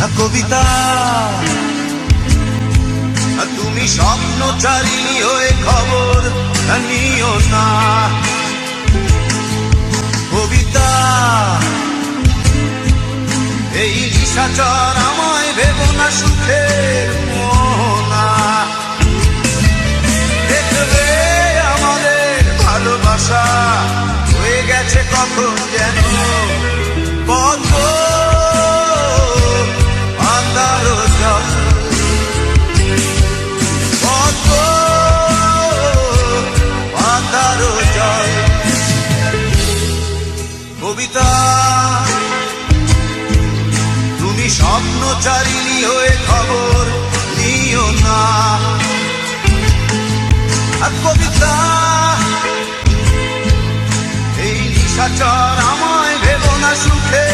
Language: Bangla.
কবিতা তুমি স্বপ্নচারিণী হয়ে খবর নিও না। কবিতা এই নিশাচর আমায় ভেবো না সুখের মোহনা। দেখবে আমাদের ভালোবাসা হয়ে গেছে কখন যেন পদ্ম আন্ধার জল, পদ্ম আন্ধার জল। কবিতা তুমি স্বপ্নচারিণী হয়ে খবর নিও না। আর কবিতা এই নিশাচর আমায় ভেবো না সুখে